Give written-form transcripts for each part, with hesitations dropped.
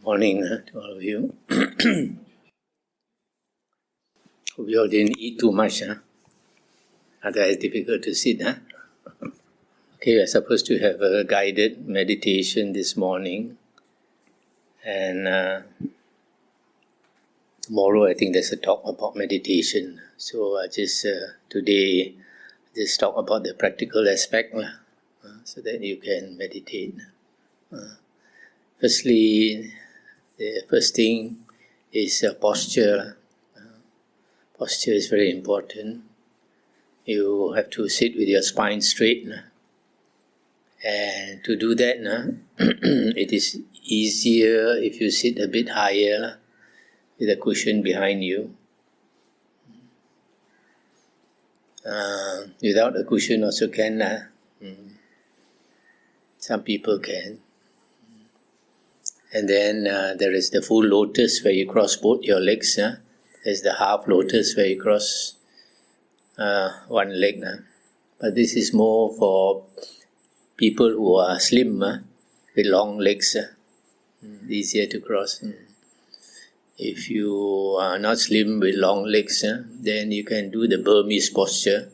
Morning to all of you. Hope you all didn't eat too much, otherwise it's difficult to sit. Okay, we're supposed to have a guided meditation this morning, and tomorrow I think there's a talk about meditation. So today just talk about the practical aspect so that you can meditate. Firstly, the first thing is posture. Posture is very important. You have to sit with your spine straight. And to do that, it is easier if you sit a bit higher with a cushion behind you. Without a cushion also can. Some people can. And then there is the full lotus where you cross both your legs. There's the half lotus where you cross one leg. But this is more for people who are slim with long legs. Easier to cross. If you are not slim with long legs, then you can do the Burmese posture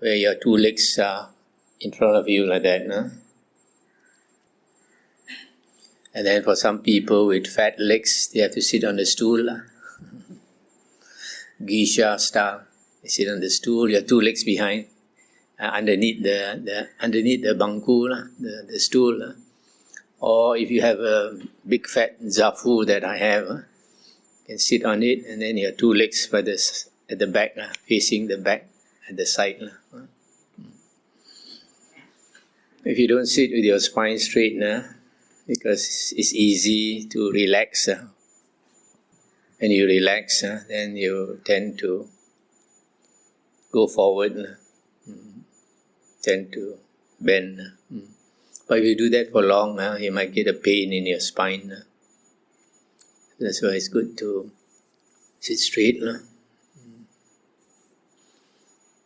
where your two legs are in front of you like that. And then for some people with fat legs, they have to sit on the stool. Geisha style. They sit on the stool, your two legs behind, underneath the bangku, the stool. Or if you have a big fat zafu that I have, you can sit on it, and then your two legs at the back, facing the back at the side. If you don't sit with your spine straight, because it's easy to relax. When you relax, then you tend to go forward, tend to bend. But if you do that for long, you might get a pain in your spine. That's why it's good to sit straight. The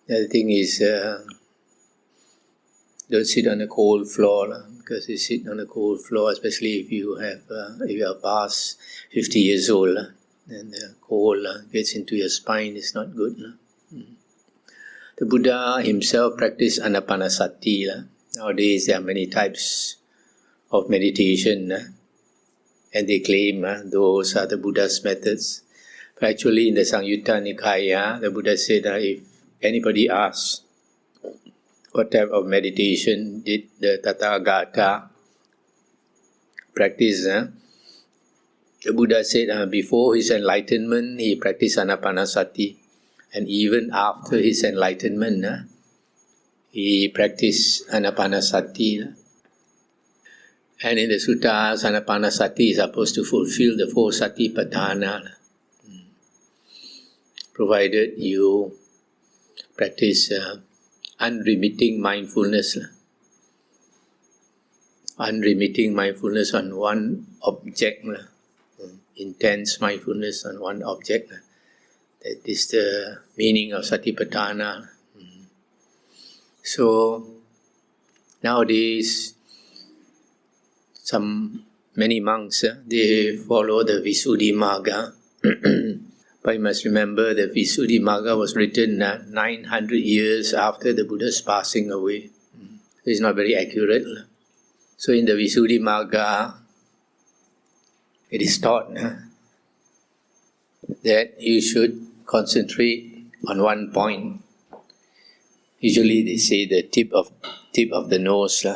other thing is, don't sit on a cold floor, because you sit on a cold floor, especially if you are past 50 years old, then the cold gets into your spine. It's not good. The Buddha himself practiced anapanasati. Nowadays there are many types of meditation, and they claim those are the Buddha's methods. But actually in the Samyutta Nikaya, the Buddha said if anybody asks, what type of meditation did the Tathagata practice? The Buddha said before his enlightenment, he practiced anapanasati. And even after his enlightenment, he practiced anapanasati. And in the suttas, anapanasati is supposed to fulfill the 4 satipatthana. Provided you practice unremitting mindfulness. Unremitting mindfulness on one object. Intense mindfulness on one object. That is the meaning of satipatthana. So, nowadays, many monks, they follow the Visuddhimagga. But you must remember the Visuddhimagga was written 900 years after the Buddha's passing away. It's not very accurate. So in the Visuddhimagga, it is taught that you should concentrate on one point. Usually they say the tip of the nose,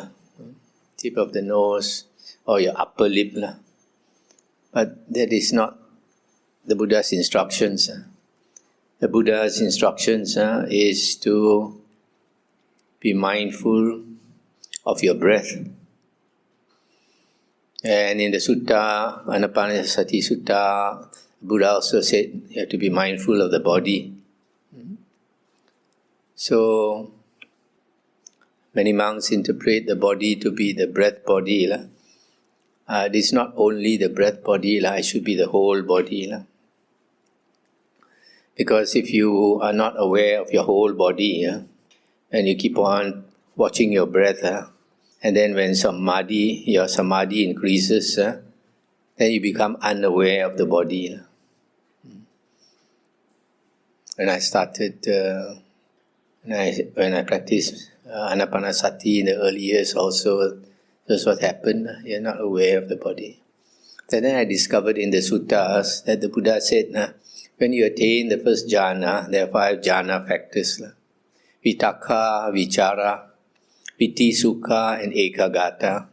tip of the nose or your upper lip. But that is not the Buddha's instructions. The Buddha's instructions is to be mindful of your breath. And in the Sutta, Anapanasati Sutta, Buddha also said you have to be mindful of the body. So, many monks interpret the body to be the breath body. It is not only the breath body, it should be the whole body. Because if you are not aware of your whole body, and you keep on watching your breath, and then when your samadhi increases, then you become unaware of the body. When I started, when I practiced Anapanasati in the early years also, that's what happened. You're not aware of the body. So then I discovered in the suttas that the Buddha said, when you attain the first jhana, there are 5 jhana factors. Vitakka, vichara, piti, sukha, and ekagata.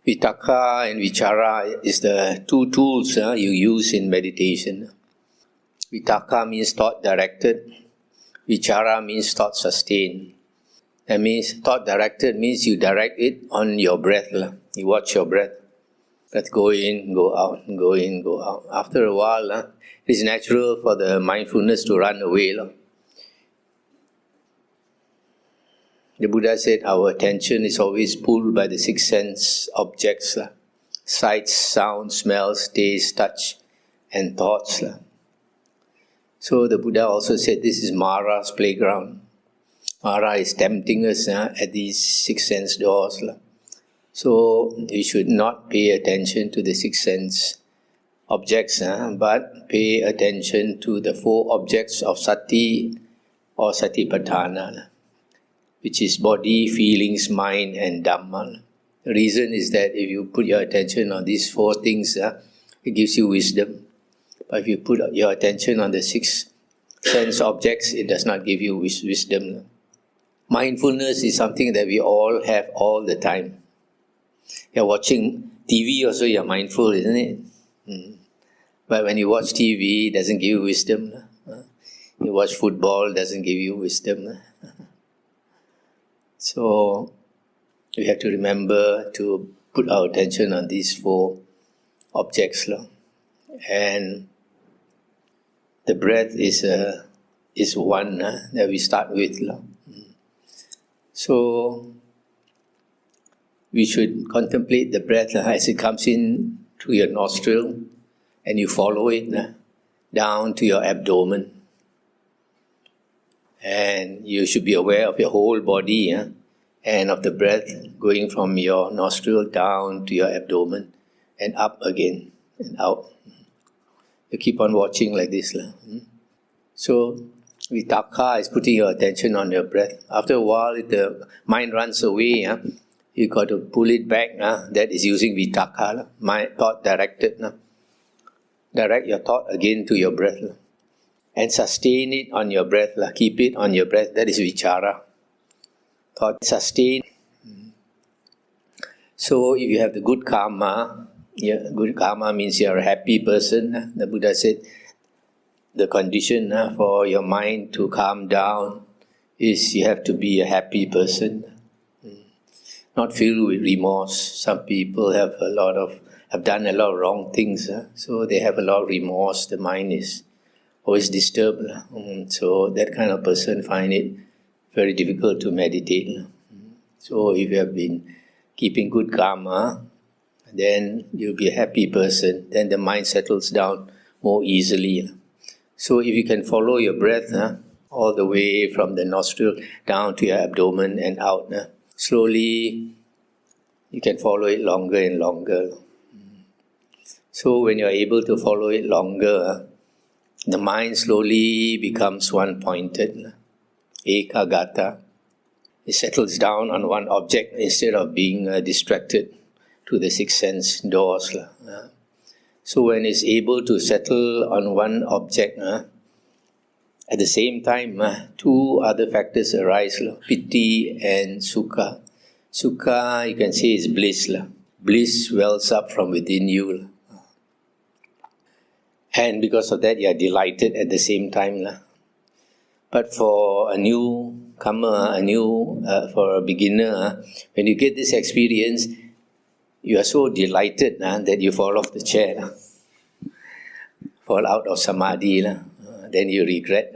Vitakka and vichara is the 2 tools you use in meditation. Vitakka means thought directed. Vichara means thought sustained. That means thought directed means you direct it on your breath. You watch your breath. Breath go in, go out, go in, go out. After a while, it is natural for the mindfulness to run away. The Buddha said our attention is always pulled by the 6 sense objects. Sights, sounds, smells, taste, touch, and thoughts. So the Buddha also said this is Mara's playground. Mara is tempting us at these 6 sense doors. So we should not pay attention to the 6 sense objects, but pay attention to the 4 objects of sati or satipatthana, which is body, feelings, mind, and dhamma. The reason is that if you put your attention on these 4 things, it gives you wisdom. But if you put your attention on the 6 sense objects, it does not give you wisdom. Mindfulness is something that we all have all the time. You're watching TV also, you're mindful, isn't it? But when you watch TV, it doesn't give you wisdom. You watch football, it doesn't give you wisdom. So we have to remember to put our attention on these 4 objects. And the breath is one that we start with. So we should contemplate the breath as it comes in through your nostril, and you follow it down to your abdomen. And you should be aware of your whole body and of the breath going from your nostril down to your abdomen and up again and out. You keep on watching like this. So vitakka is putting your attention on your breath. After a while, if the mind runs away, you got to pull it back. That is using vitakka, my thought directed. Direct your thought again to your breath. And sustain it on your breath. Keep it on your breath. That is vichara. Thought sustain. So if you have the good karma, good karma means you are a happy person. The Buddha said the condition for your mind to calm down is you have to be a happy person. Not filled with remorse. Some people have done a lot of wrong things, so they have a lot of remorse. The mind is always disturbed. So that kind of person find it very difficult to meditate. So if you have been keeping good karma, then you'll be a happy person. Then the mind settles down more easily. So if you can follow your breath all the way from the nostril down to your abdomen and out, slowly you can follow it longer and longer. So when you're able to follow it longer, the mind slowly becomes one-pointed. Ekagata. It settles down on one object instead of being distracted to the 6 sense doors. So when it's able to settle on one object, at the same time, 2 other factors arise, piti and sukha. Sukha, you can say, is bliss. Bliss wells up from within you. And because of that, you are delighted at the same time. But for a newcomer, for a beginner, when you get this experience, you are so delighted that you fall off the chair, fall out of samadhi. Then you regret,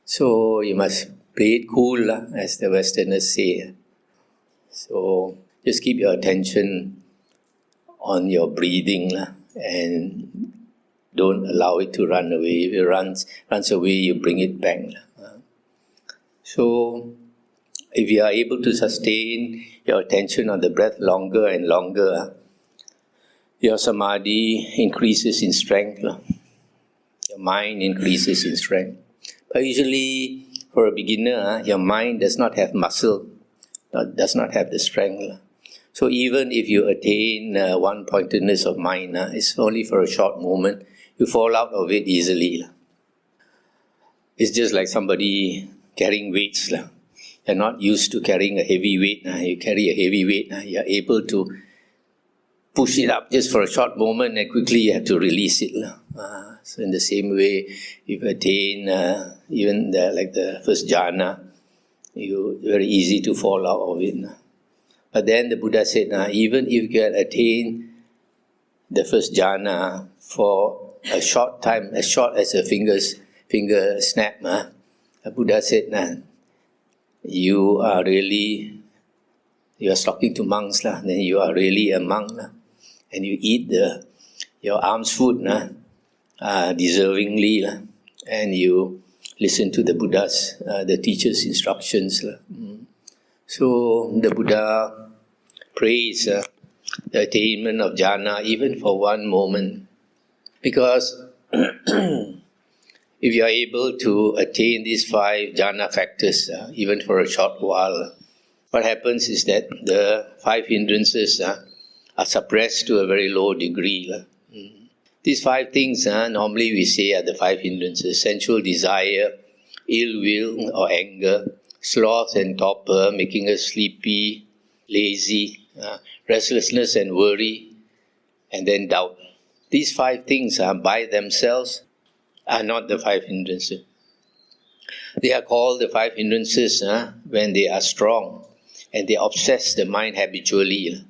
So you must play it cool, as the Westerners say. So just keep your attention on your breathing and don't allow it to run away. If it runs away, you bring it back. So if you are able to sustain your attention on the breath longer and longer, your samadhi increases in strength. Your mind increases in strength. But usually, for a beginner, your mind does not have muscle, does not have the strength. So even if you attain one-pointedness of mind, it's only for a short moment. You fall out of it easily. It's just like somebody carrying weights. You're not used to carrying a heavy weight. You carry a heavy weight. You're able to push it up just for a short moment and quickly you have to release it. So in the same way, if you attain even the first jhana, it's very easy to fall out of it. But then the Buddha said, even if you can attain the first jhana for a short time, as short as a finger snap, the Buddha said, you are talking to monks, then you are really a monk, and you eat your alms food deservingly, and you listen to the Buddha's, the teacher's instructions. So the Buddha praised the attainment of jhana even for one moment, because if you are able to attain these 5 jhana factors, even for a short while, what happens is that the 5 hindrances are suppressed to a very low degree. These 5 things normally we say are the 5 hindrances: sensual desire, ill will or anger, sloth and torpor, making us sleepy, lazy, restlessness and worry, and then doubt. These 5 things by themselves are not the 5 hindrances. They are called the 5 hindrances when they are strong and they obsess the mind habitually.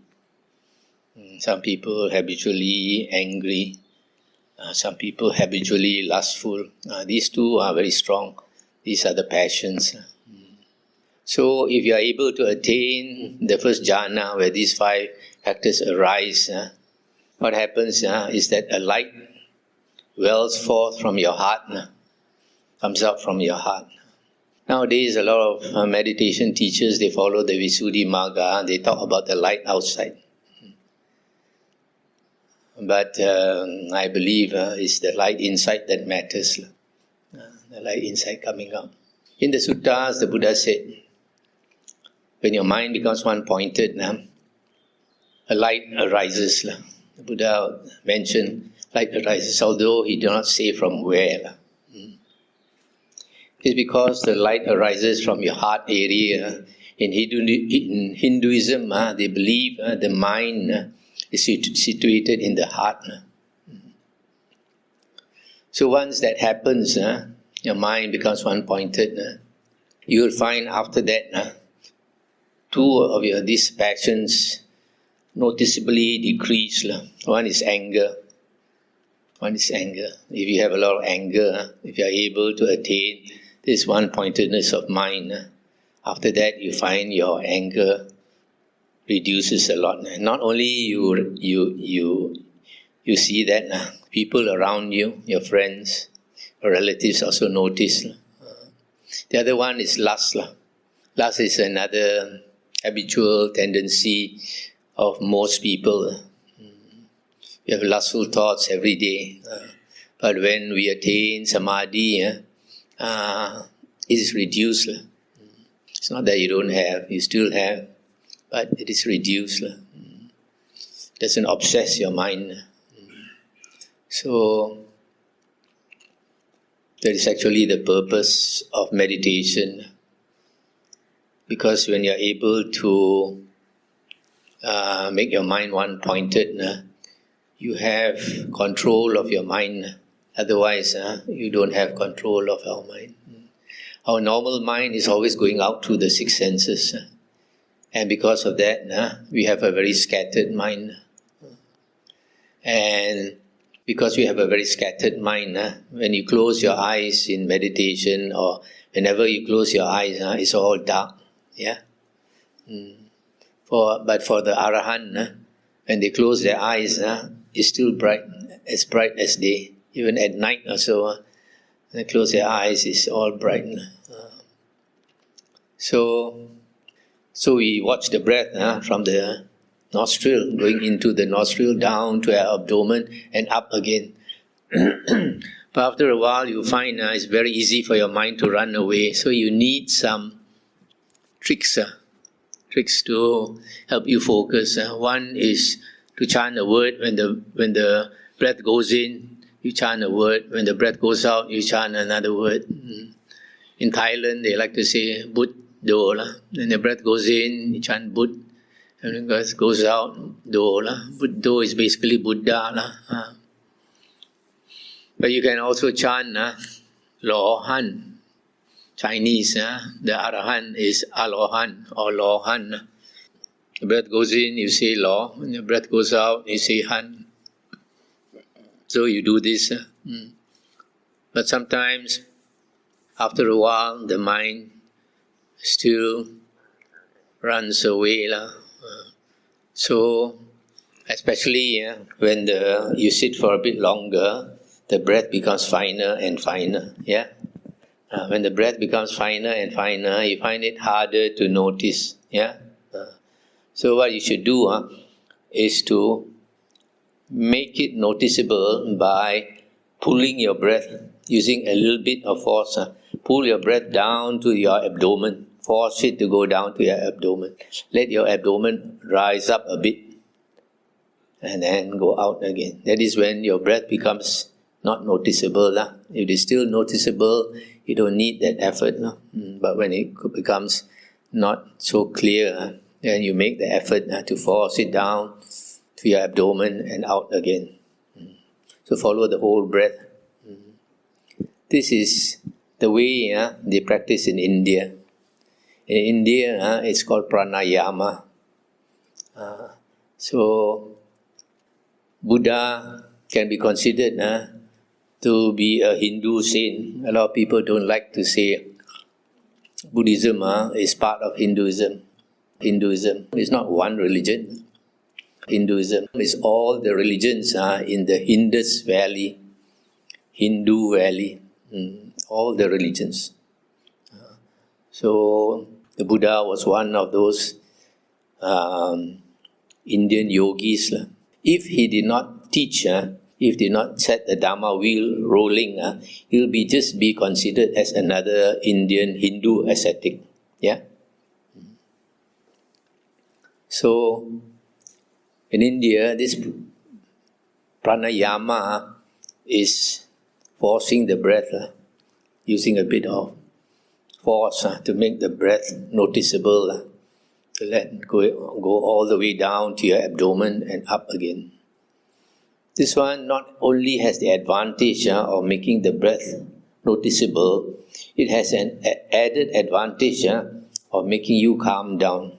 Some people habitually angry, some people habitually lustful. These 2 are very strong. These are the passions. So if you are able to attain the first jhana where these 5 factors arise, what happens is that a light wells forth from your heart, comes out from your heart. Nowadays, a lot of meditation teachers, they follow the Visuddhi Magga, they talk about the light outside. But I believe it's the light inside that matters. The light inside coming out. In the suttas, the Buddha said, when your mind becomes one-pointed, a light arises. The Buddha mentioned light arises, although he did not say from where. It's because the light arises from your heart area. In Hinduism, they believe the mind is situated in the heart. So once that happens, your mind becomes one-pointed. You will find after that, 2 of these passions noticeably decrease. One is anger. If you have a lot of anger, if you are able to attain this one-pointedness of mind, after that you find your anger reduces a lot. Not only you see that people around you, your friends, your relatives also notice. The other one is lust. Lust is another habitual tendency of most people. We have lustful thoughts every day. But when we attain samadhi, it is reduced. It's not that you don't have, you still have, but it is reduced. It doesn't obsess your mind. So, that is actually the purpose of meditation. Because when you're able to make your mind one-pointed, you have control of your mind. Otherwise, you don't have control of our mind. Our normal mind is always going out through the 6 senses. And because of that, we have a very scattered mind. And because we have a very scattered mind, when you close your eyes in meditation or whenever you close your eyes, it's all dark. Yeah. But for the Arahant, when they close their eyes, it's still bright as day. Even at night or so, when they close their eyes, it's all bright. So So we watch the breath from the nostril, going into the nostril, down to our abdomen, and up again. But after a while, you find it's very easy for your mind to run away. So you need some tricks to help you focus. One is to chant a word when the breath goes in. You chant a word. When the breath goes out, you chant another word. In Thailand, they like to say Buddho. When the breath goes in, you chant Bud. And when the breath goes out, Do. Buddho is basically Buddha. But you can also chant Lohan. Chinese, the Arahant is Alohan or Lohan. The breath goes in, you say Lo. When the breath goes out, you say Han. So you do this. But sometimes, after a while, the mind still runs away. So, especially when you sit for a bit longer, the breath becomes finer and finer. When the breath becomes finer and finer, you find it harder to notice. So what you should do is to make it noticeable by pulling your breath, using a little bit of force. Pull your breath down to your abdomen. Force it to go down to your abdomen. Let your abdomen rise up a bit and then go out again. That is when your breath becomes not noticeable. If it is still noticeable, you don't need that effort. But when it becomes not so clear, then you make the effort to force it down to your abdomen and out again. So follow the whole breath. This is the way they practice in India. In India, it's called Pranayama. So Buddha can be considered to be a Hindu saint. A lot of people don't like to say Buddhism is part of Hinduism. Hinduism is not one religion. Hinduism is all the religions in the Indus Valley, Hindu Valley, all the religions. So the Buddha was one of those Indian yogis. If he did not teach, if did not set the Dhamma wheel rolling, he'll just be considered as another Indian Hindu ascetic. So in India, this Pranayama is forcing the breath, using a bit of force to make the breath noticeable, to let go all the way down to your abdomen and up again. This one not only has the advantage of making the breath noticeable, it has an added advantage of making you calm down.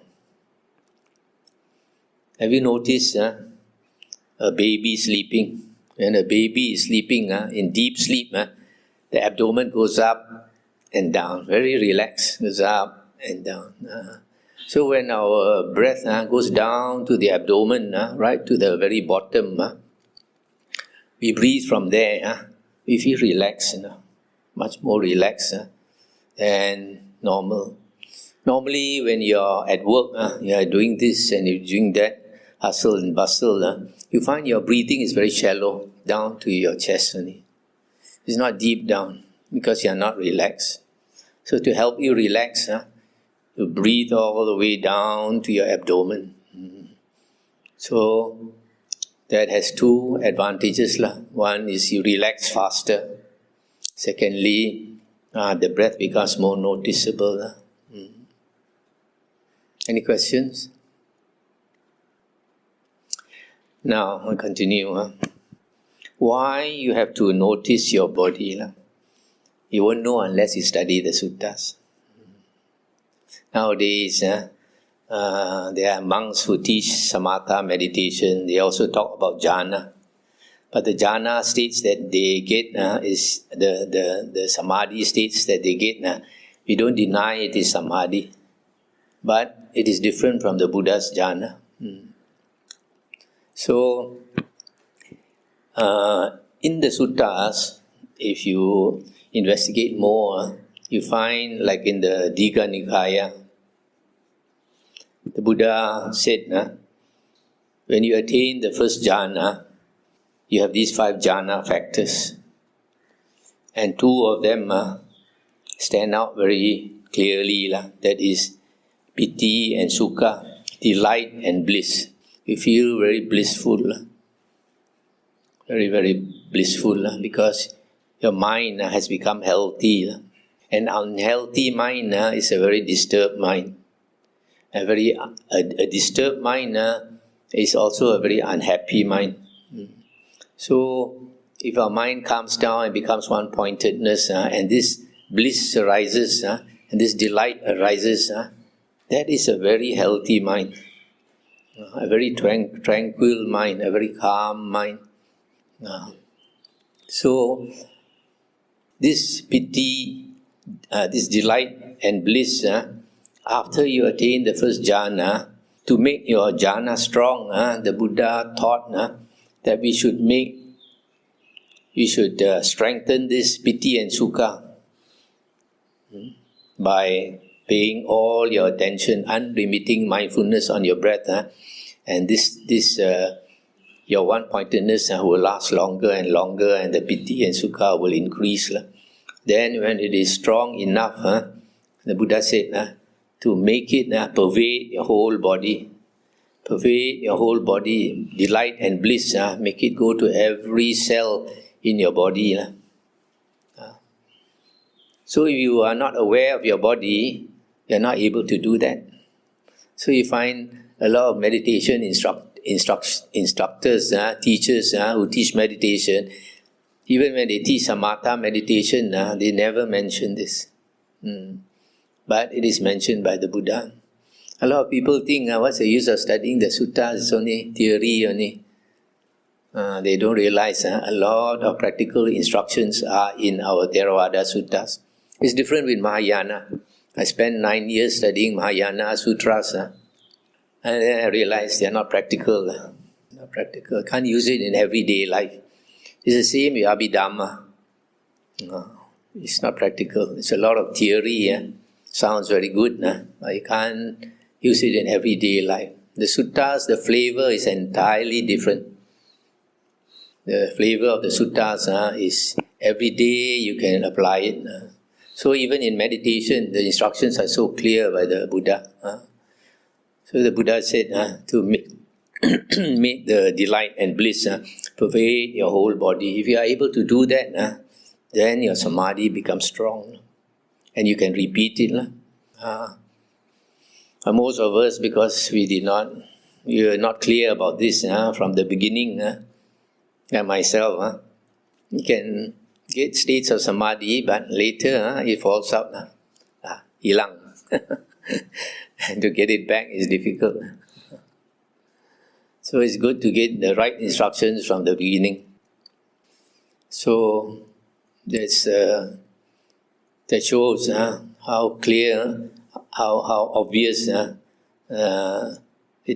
Have you noticed a baby sleeping? When a baby is sleeping in deep sleep, the abdomen goes up and down, very relaxed, goes up and down. So when our breath goes down to the abdomen, right to the very bottom, we breathe from there, we feel relaxed, much more relaxed than normal. Normally when you're at work, you're doing this and you're doing that, hustle and bustle, you find your breathing is very shallow, down to your chest only. It's not deep down because you're not relaxed. So to help you relax, you breathe all the way down to your abdomen. So that has two advantages. One is you relax faster. Secondly, the breath becomes more noticeable. Any questions? Now, I'll continue. Why you have to notice your body? You won't know unless you study the suttas. Nowadays, there are monks who teach samatha meditation. They also talk about jhana. But the jhana states that they get is the samadhi states that they get. We don't deny it is samadhi, but it is different from the Buddha's jhana. So, in the suttas, if you investigate more, you find like in the Digha Nikaya, The Buddha said, when you attain the first jhana, you have these 5 jhana factors. And 2 of them stand out very clearly. That is piti and sukha, delight and bliss. You feel very blissful. Very, very blissful because your mind has become healthy. An unhealthy mind is a very disturbed mind. A disturbed mind is also a very unhappy mind. So, if our mind calms down and becomes one-pointedness, and this bliss arises, and this delight arises, that is a very healthy mind. A very tranquil mind, a very calm mind. So, this piti, this delight and bliss, after you attain the first jhana, to make your jhana strong, the Buddha taught that we should strengthen this piti and sukha by paying all your attention, unremitting mindfulness on your breath, and your one-pointedness will last longer and longer, and the piti and sukha will increase. Then when it is strong enough, the Buddha said, to make it pervade your whole body. Pervade your whole body, delight and bliss, make it go to every cell in your body. So if you are not aware of your body, you are not able to do that. So you find a lot of meditation instructors, teachers who teach meditation, even when they teach samatha meditation, they never mention this. But it is mentioned by the Buddha. A lot of people think, what's the use of studying the suttas? It's only theory only. They don't realize a lot of practical instructions are in our Theravada suttas. It's different with Mahayana. I spent 9 years studying Mahayana sutras, and then I realized they are not practical. Not practical. Can't use it in everyday life. It's the same with Abhidhamma. It's not practical. It's a lot of theory. Sounds very good, but you can't use it in everyday life. The suttas, the flavor is entirely different. The flavor of the suttas is every day you can apply it. So even in meditation, the instructions are so clear by the Buddha. So the Buddha said to make the delight and bliss pervade your whole body. If you are able to do that, then your samadhi becomes strong. And you can repeat it. Most of us, because we were not clear about this from the beginning, and myself, you can get states of samadhi, but later it falls out. Hilang. And to get it back is difficult. So it's good to get the right instructions from the beginning. So that shows how clear, how obvious it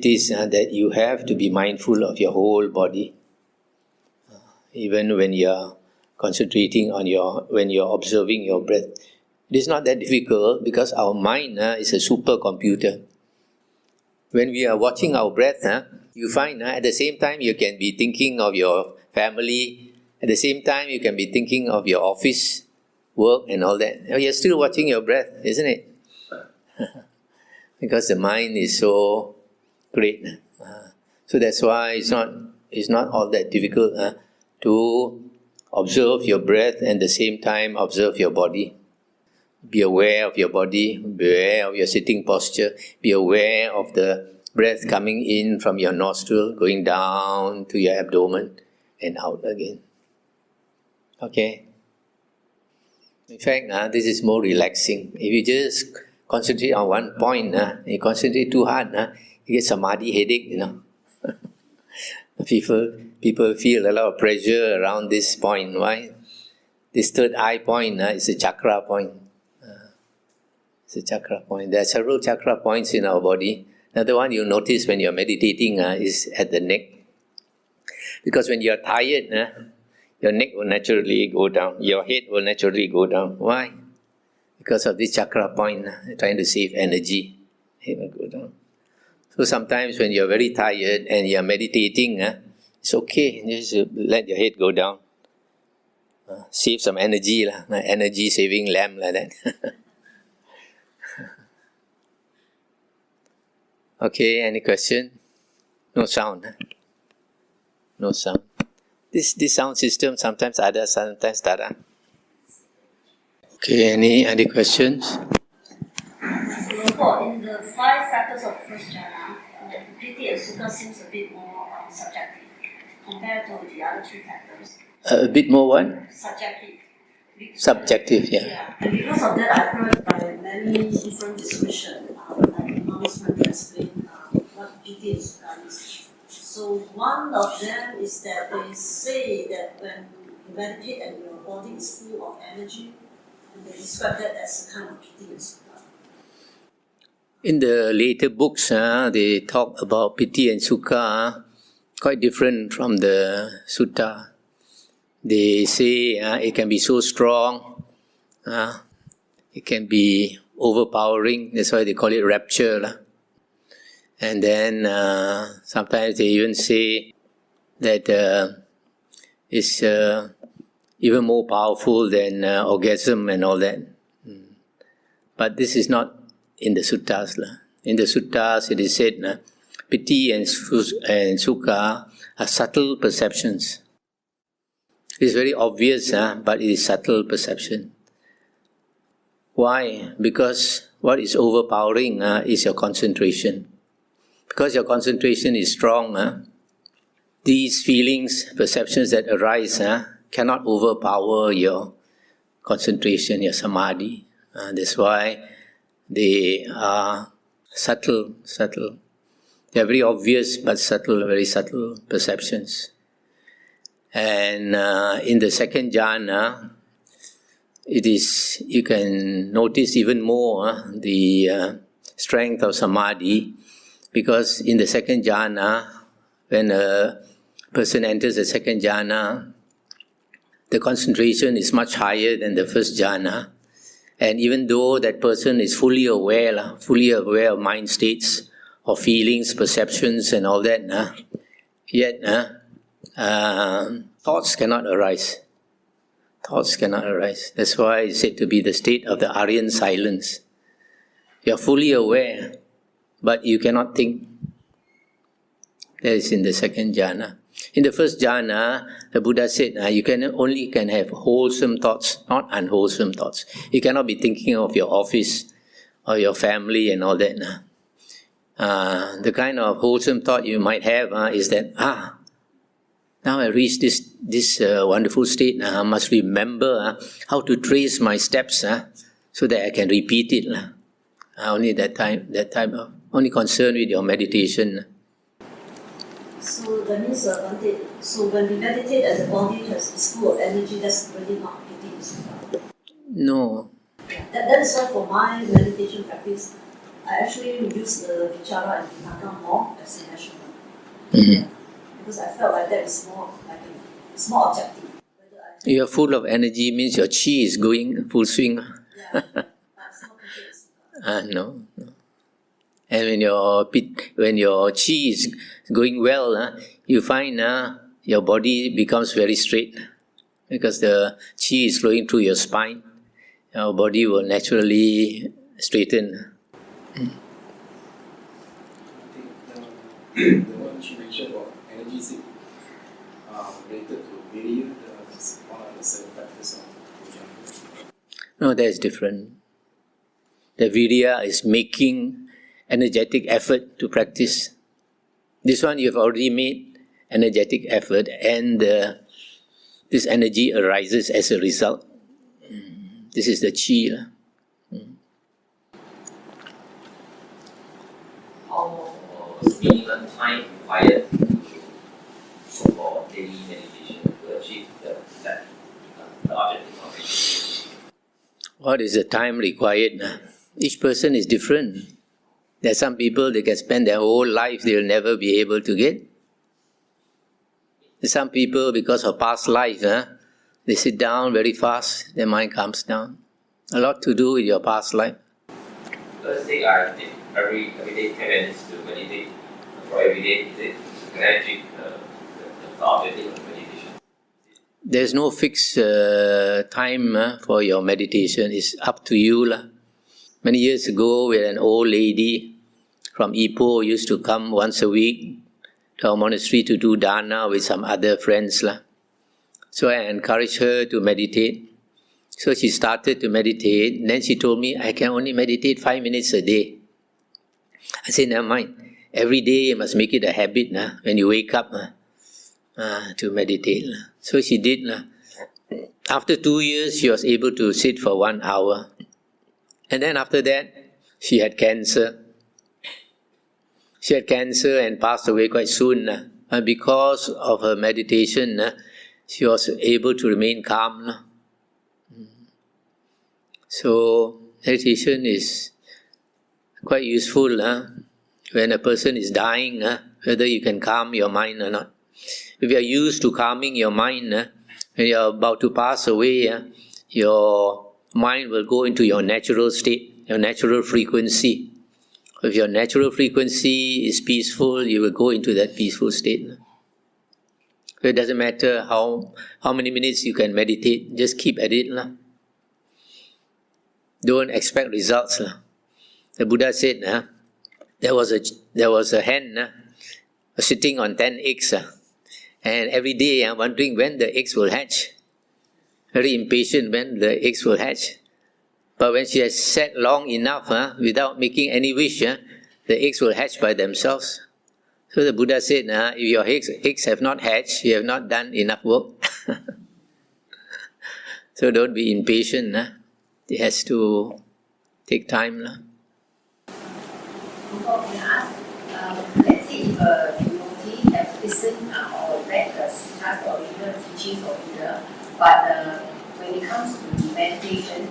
is that you have to be mindful of your whole body. Even when you are concentrating on when you are observing your breath. It is not that difficult because our mind is a supercomputer. When we are watching our breath, you find at the same time you can be thinking of your family, at the same time you can be thinking of your office, work and all that. You're still watching your breath, isn't it? Because the mind is so great. So that's why it's not all that difficult to observe your breath and at the same time observe your body. Be aware of your body, be aware of your sitting posture, be aware of the breath coming in from your nostril, going down to your abdomen and out again. Okay? In fact, this is more relaxing. If you just concentrate on one point, you concentrate too hard, you get samadhi headache, People feel a lot of pressure around this point. Why? This third eye point is a chakra point. It's a chakra point. There are several chakra points in our body. Another one you'll notice when you're meditating is at the neck. Because when you're tired, your neck will naturally go down. Your head will naturally go down. Why? Because of this chakra point, trying to save energy. It will go down. So sometimes when you're very tired and you're meditating, it's okay, just let your head go down. Save some energy, energy saving lamp like that. Okay, any question? No sound. No sound. This sound system sometimes ada, sometimes tada. Okay, any other questions? In the 5 factors of first jhana, piti and sukha seems a bit more subjective compared to the other 2 factors. A bit more what? Subjective. Subjective, yeah. And because of that, I've heard by many different descriptions, like monks might explain what piti and sukha is. So one of them is that they say that when you meditate and your body is full of energy, and they describe that as a kind of piti and sukha. In the later books, they talk about piti and sukha, quite different from the sutta. They say it can be so strong, it can be overpowering, that's why they call it rapture. And then sometimes they even say that it's even more powerful than orgasm and all that. But this is not in the suttas. In the suttas it is said, piti and sukha are subtle perceptions. It's very obvious, but it is subtle perception. Why? Because what is overpowering is your concentration. Because your concentration is strong, these feelings, perceptions that arise cannot overpower your concentration, your samadhi. That's why they are subtle. They are very obvious but subtle, very subtle perceptions. And in the second jhana, you can notice even more the strength of samadhi, because in the second jhana, when a person enters the second jhana, the concentration is much higher than the first jhana. And even though that person is fully aware of mind states, of feelings, perceptions and all that, yet thoughts cannot arise. That's why it's said to be the state of the Aryan silence. You are fully aware, but you cannot think. That is in the second jhana. In the first jhana, the Buddha said, you can have wholesome thoughts, not unwholesome thoughts. You cannot be thinking of your office or your family and all that. The kind of wholesome thought you might have is that, now I reached this wonderful state. I must remember how to trace my steps so that I can repeat it. Only that type of only concern with your meditation. So that means so when we meditate and the body is full of energy, that's really not piti and sukha. No. That is why for my meditation practice, I actually use the vichara and vimana more as a measurement. Mm-hmm. Because I felt like that is more it's more objective. You are full of energy means your chi is going full swing. Yeah, that's not piti. No. And when your chi is going well, you find your body becomes very straight, because the chi is flowing through your spine. Your body will naturally straighten. I think the one you mentioned about energy is related to virya, one of the 7 factors of jhana. No, that is different. The virya is making energetic effort to practice. This one you have already made energetic effort, and this energy arises as a result. This is the chi. What's the minimum time required for daily meditation to achieve the objective of meditation? What is the time required? Each person is different. There are some people, they can spend their whole life, they will never be able to get. There are some people, because of past life, they sit down very fast, their mind comes down. A lot to do with your past life. Let's say I every day 10 minutes to meditate for every day? Is it, can I achieve the objective of meditation? There's no fixed time for your meditation. It's up to you. Many years ago, we had an old lady from Ipoh used to come once a week to our monastery to do dana with some other friends. So I encouraged her to meditate. So she started to meditate. Then she told me, I can only meditate 5 minutes a day. I said, never mind. Every day you must make it a habit when you wake up to meditate. So she did. After 2 years, she was able to sit for 1 hour. And then after that, she had cancer. She had cancer and passed away quite soon. And because of her meditation, she was able to remain calm. So meditation is quite useful. When a person is dying, whether you can calm your mind or not. If you are used to calming your mind, when you are about to pass away, your mind will go into your natural state, your natural frequency. If your natural frequency is peaceful, you will go into that peaceful state. So it doesn't matter how many minutes you can meditate, just keep at it. Don't expect results. The Buddha said, there was a hen sitting on 10 eggs, and every day wondering when the eggs will hatch. Very impatient when the eggs will hatch. But when she has sat long enough without making any wish, the eggs will hatch by themselves. So the Buddha said, if your eggs have not hatched, you have not done enough work. So don't be impatient. It has to take time. Let's say if a devotee has listened or read the suttas or original teachings of Buddha, but when it comes to meditation,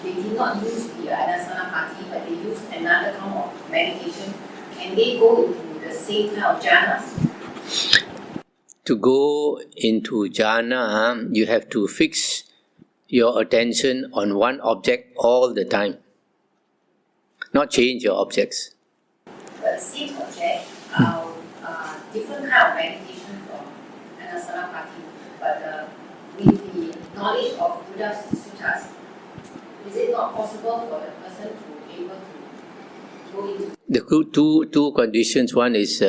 they did not use the anapanasati, but they used another form of meditation. Can they go into the same kind of jhanas? To go into jhana, you have to fix your attention on one object all the time. Not change your objects. The same object, different kind of meditation from anapanasati, but with the knowledge of Buddha's suttas, is it not possible for the person to be able to go into? The two conditions. One is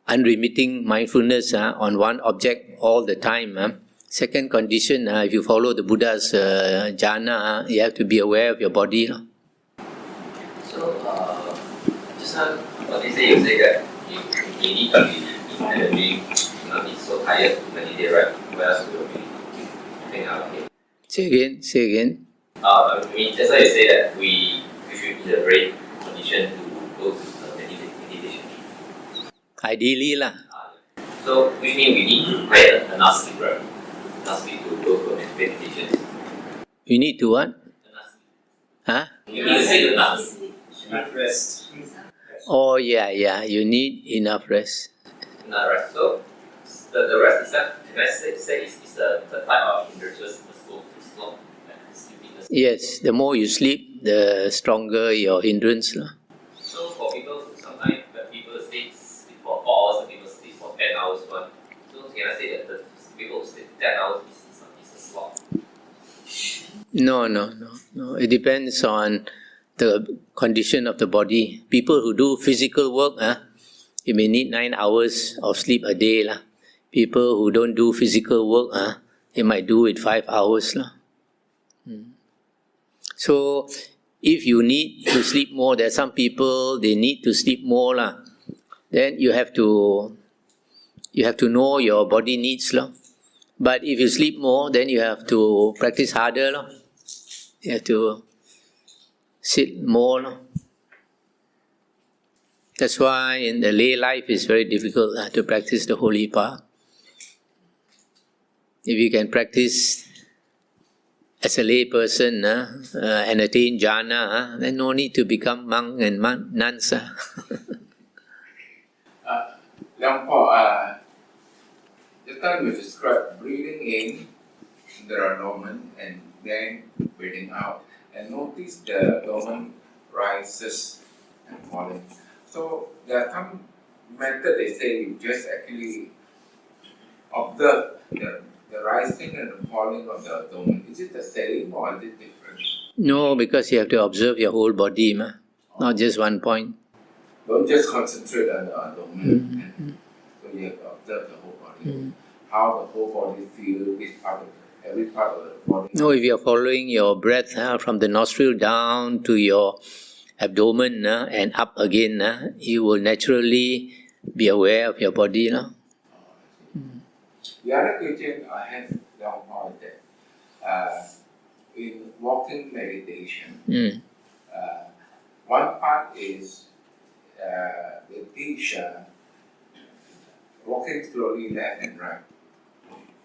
unremitting mindfulness on one object all the time. Second condition, if you follow the Buddha's jhana, you have to be aware of your body. So, just now, what you say that you need to be energy, not be so tired to meditate, right? Where else will be think out here? Say again. I mean, just like you say that we should be in a great condition to go to meditation. Ideally So, which means we need to create enough sleep, right? Enough sleep to go to meditation. You need to what? Enough sleep. You need to say enough. Enough rest. Oh yeah, you need enough rest. Enough rest. So, the rest is that, can I say is the type of hindrances, the slope, like sleepiness. Yes, the more you sleep, the stronger your hindrance. So for people, sometimes when people sleep for 4 hours, and people sleep for 10 hours, but so can I say that the people who sleep 10 hours is a slot? No. It depends on the condition of the body. People who do physical work, you may need 9 hours of sleep a day. People who don't do physical work, they might do it 5 hours. So, if you need to sleep more, there are some people, they need to sleep more. Then you have to know your body needs. But if you sleep more, then you have to practice harder. You have to sit more. That's why in the lay life it's very difficult to practice the holy path. If you can practice as a lay person and attain jhana, then no need to become monk and nuns. Luangpor, the time you described breathing in, there are moments, and then breathing out. and notice the dormant rises and falling. So there are some method they say you just actually observe the rising and the falling of the dormant. Is it the same or is it different? No, because you have to observe your whole body, not just one point. Don't just concentrate on the dormant. So you have to observe the whole body. How the whole body feels, every part of the body. No, if you are following your breath from the nostril down to your abdomen and up again, you will naturally be aware of your body. The other question I have Luangpor is that in walking meditation, one part is the teacher walking slowly left and right.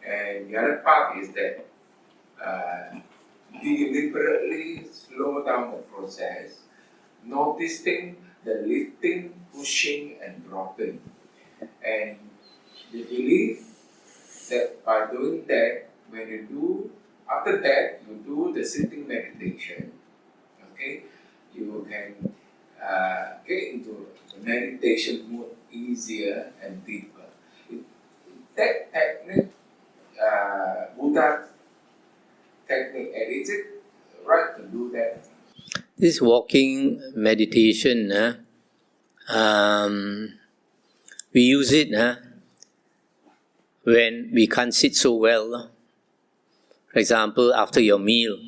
And the other part is that deliberately slow down the process, noticing the lifting, pushing, and dropping. And they believe that by doing that, after that, you do the sitting meditation, okay, you can get into the meditation mode easier and deeper. That technique, Buddha technique, and is it right to do that? This walking meditation, we use it when we can't sit so well. For example, after your meal,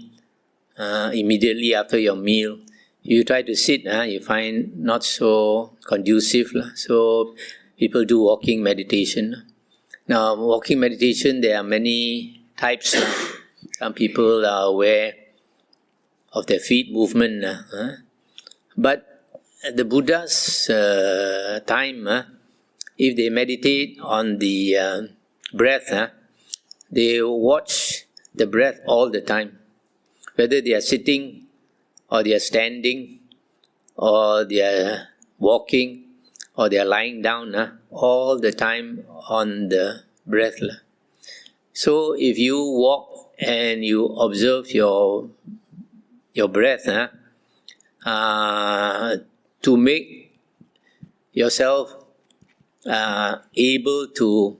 immediately after your meal, you try to sit, you find not so conducive. So people do walking meditation. Now, walking meditation, there are many types. Some people are aware of their feet movement. But at the Buddha's time, if they meditate on the breath, they watch the breath all the time. Whether they are sitting, or they are standing, or they are walking, or they are lying down, all the time on the breath. So if you walk and you observe your breath, to make yourself able to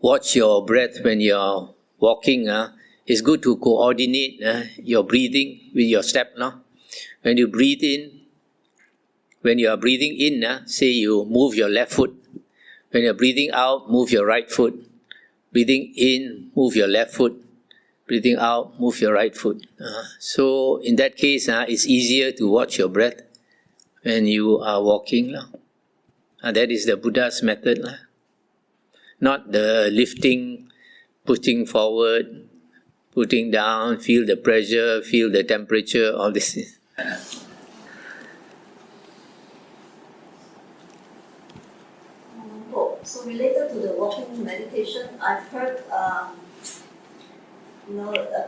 watch your breath when you are walking, it's good to coordinate your breathing with your step. When you breathe in, when you are breathing in, say you move your left foot. When you are breathing out, move your right foot. Breathing in, move your left foot. Breathing out, move your right foot. So in that case, it's easier to watch your breath when you are walking. That is the Buddha's method. Not the lifting, pushing forward, putting down, feel the pressure, feel the temperature, all this. So related to the walking meditation, I've heard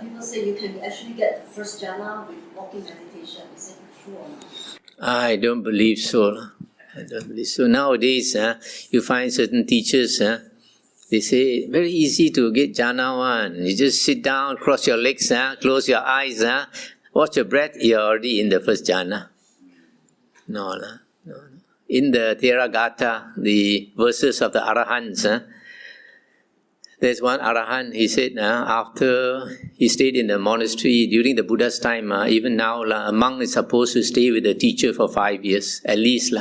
people say you can actually get the first jhana with walking meditation. Is it true or not? I don't believe so. Nowadays, you find certain teachers, they say, very easy to get jhana one. You just sit down, cross your legs, close your eyes, watch your breath, you're already in the first jhana. No. In the Theragatha, the verses of the Arahants, there's one Arahant, he said, after he stayed in the monastery during the Buddha's time, even now, a monk is supposed to stay with a teacher for 5 years, at least.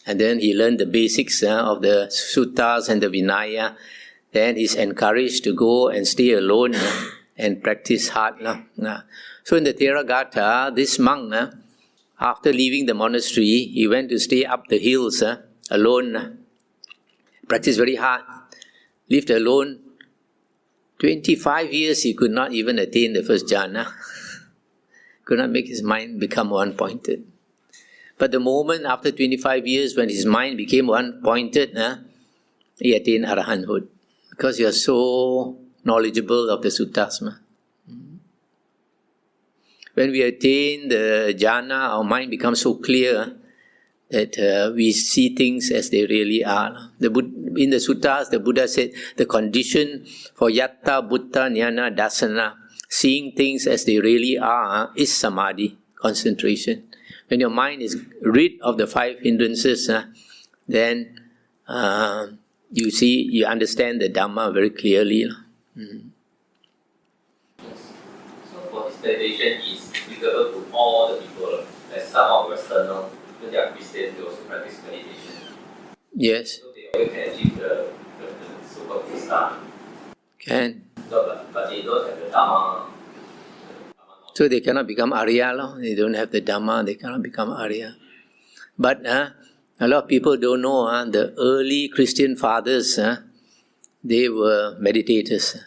And then he learned the basics of the suttas and the Vinaya. Then he's encouraged to go and stay alone and practice hard. So in the Theragatha, this monk, after leaving the monastery, he went to stay up the hills alone, practiced very hard, lived alone. 25 years he could not even attain the first jhana. Could not make his mind become one-pointed. But the moment after 25 years when his mind became one-pointed, he attained arahanthood. Because you are so knowledgeable of the suttas. When we attain the jhana, our mind becomes so clear that we see things as they really are. In the suttas, the Buddha said, the condition for yatta, butta, jnana, dasana, seeing things as they really are is samadhi, concentration. When your mind is rid of the 5 hindrances, then you understand the Dhamma very clearly. So for this meditation is applicable to all the people. As some of Westerners, when they are Christians, they also practice meditation. Yes. So they always can achieve the so-called Krishna. Can. So, but they don't have the Dhamma. So they cannot become Arya. They don't have the Dhamma, they cannot become Arya. But a lot of people don't know the early Christian fathers, they were meditators.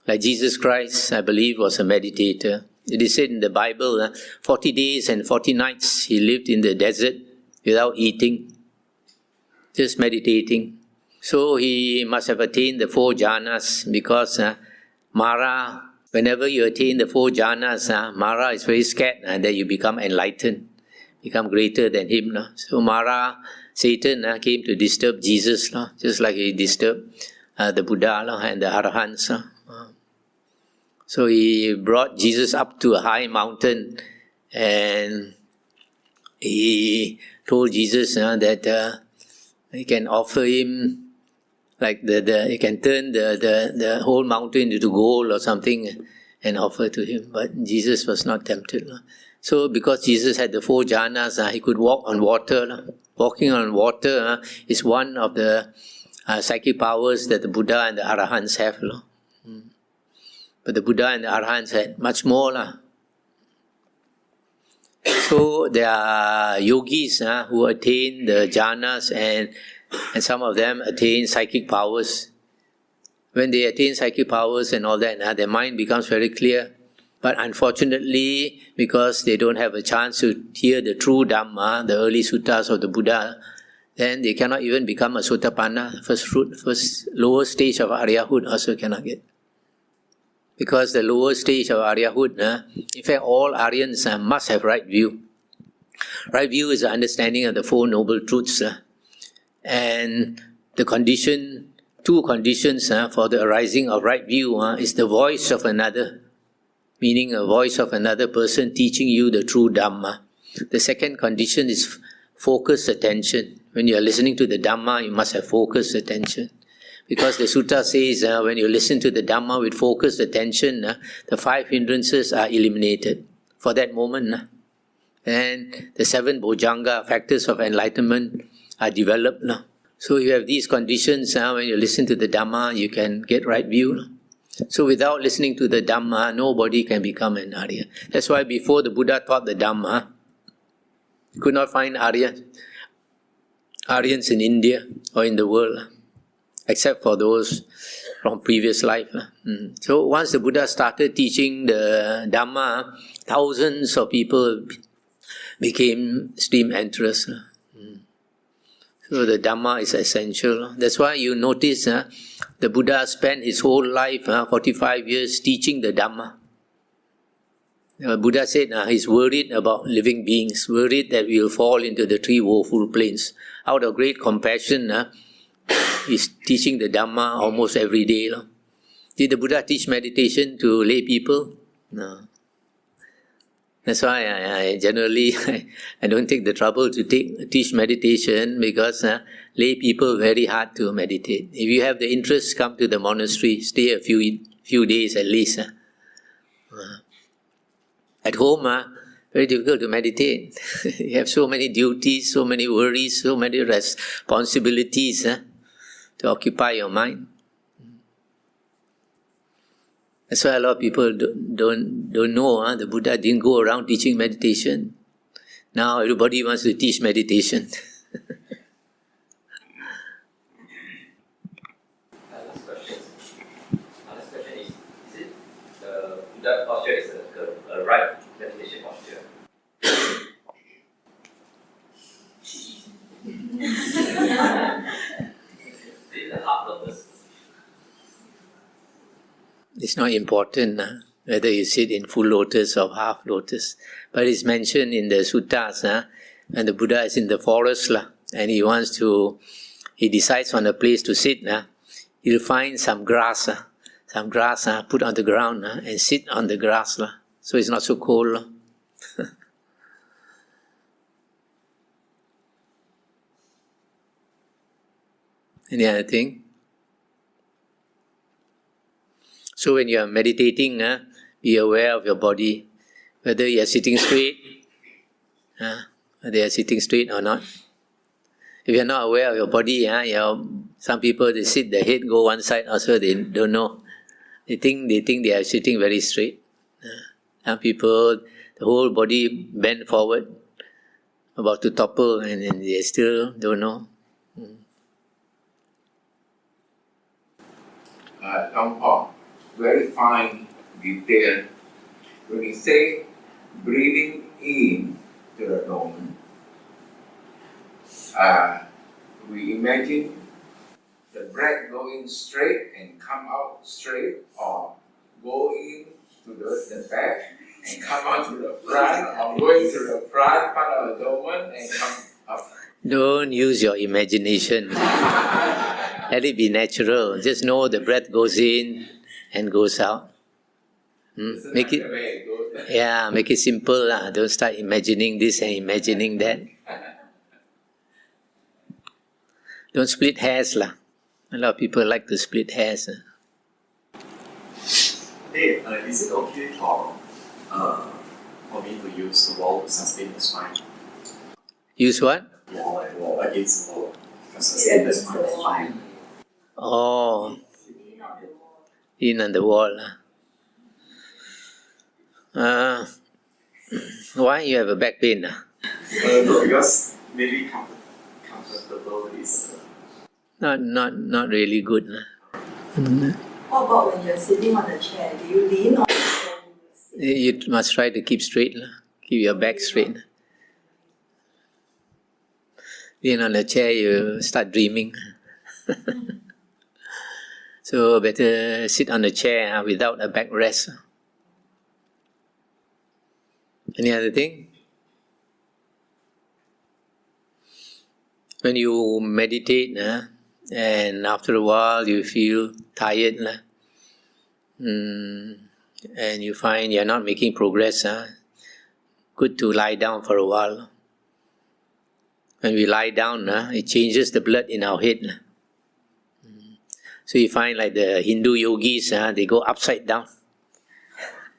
Like Jesus Christ, I believe, was a meditator. It is said in the Bible, 40 days and 40 nights he lived in the desert without eating, just meditating. So he must have attained the 4 jhanas because Mara, whenever you attain the 4 jhanas, Mara is very scared that you become enlightened, become greater than him. So Mara, Satan, came to disturb Jesus, just like he disturbed the Buddha and the Arahants. So he brought Jesus up to a high mountain and he told Jesus that he can offer him, like he can turn the whole mountain into gold or something and offer to him. But Jesus was not tempted. So because Jesus had the 4 jhanas, he could walk on water. Walking on water is one of the psychic powers that the Buddha and the Arahants have. But the Buddha and the Arahants had much more. So there are yogis who attain the jhanas and some of them attain psychic powers. When they attain psychic powers and all that, their mind becomes very clear. But unfortunately, because they don't have a chance to hear the true Dhamma, the early suttas of the Buddha, then they cannot even become a Sotapanna, first lower stage of Aryahood also cannot get. Because the lower stage of Aryahood, in fact all Aryans must have right view. Right view is the understanding of the 4 noble truths. And the 2 conditions for the arising of right view is the voice of another, meaning a voice of another person teaching you the true Dhamma. The second condition is focused attention. When you are listening to the Dhamma, you must have focused attention. Because the sutta says when you listen to the Dhamma with focused attention, the 5 hindrances are eliminated for that moment. And the 7 bojjhanga, factors of enlightenment, are developed. So you have these conditions, when you listen to the Dhamma, you can get right view. So without listening to the Dhamma, nobody can become an Arya. That's why before the Buddha taught the Dhamma, you could not find Aryans in India or in the world, except for those from previous life. So once the Buddha started teaching the Dhamma, thousands of people became stream enterers. So the Dhamma is essential. That's why you notice the Buddha spent his whole life, 45 years, teaching the Dhamma. The Buddha said he's worried about living beings, worried that we will fall into the 3 woeful plains. Out of great compassion, he's teaching the Dhamma almost every day. Did the Buddha teach meditation to lay people? No. That's why I generally I don't take the trouble to teach meditation, because lay people very hard to meditate. If you have the interest, come to the monastery, stay a few days at least. At home, very difficult to meditate. You have so many duties, so many worries, so many responsibilities to occupy your mind. That's why a lot of people don't know the Buddha didn't go around teaching meditation. Now everybody wants to teach meditation. Last question is it the Buddha posture is a right meditation posture? It's the half lotus. It's not important whether you sit in full lotus or half lotus. But it's mentioned in the suttas, when the Buddha is in the forest and he decides on a place to sit, he'll find some grass, some grass, put on the ground and sit on the grass, so it's not so cold. Any other thing? So when you are meditating, be aware of your body, whether you are sitting straight, whether you are sitting straight or not. If you are not aware of your body, some people they sit, the head go one side, also they don't know. They think they are sitting very straight. Some people, the whole body bent forward, about to topple, and then they still don't know. Luangpor, very fine detail. When we say breathing in to the abdomen, we imagine the breath going straight and come out straight, or go in to the back and come out to the front, or going to the front part of the abdomen and come up. Don't use your imagination. Let it be natural. Just know the breath goes in and goes out. Make it, make it simple. Don't start imagining this and imagining that. Don't split hairs. A lot of people like to split hairs. Hey, is it okay for me to use the wall to sustain the spine? Use what? Wall against the wall to sustain the spine. Oh, in on the wall. Why you have a back pain? No, because maybe comfortable is. Not really good. How about when you're sitting on a chair? Do you lean on it? You must try to keep straight. Keep your back straight. Lean on the chair, you start dreaming. So better sit on the chair without a backrest. Any other thing? When you meditate, and after a while you feel tired, and you find you're not making progress, good to lie down for a while. When we lie down, it changes the blood in our head. So you find like the Hindu yogis, they go upside down.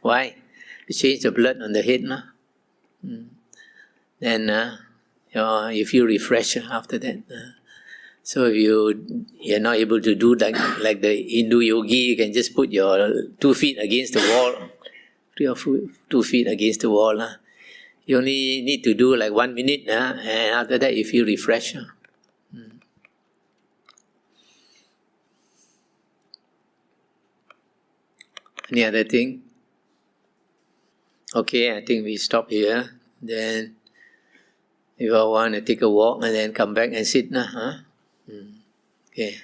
Why? To change the blood on the head. Then you feel refreshed after that. So if you're not able to do like the Hindu yogi, you can just put your 2 feet against the wall. Put your 2 feet against the wall. You only need to do like 1 minute, and after that you feel refreshed. Any other thing? Okay, I think we stop here. Then if I want to take a walk and then come back and sit, Okay,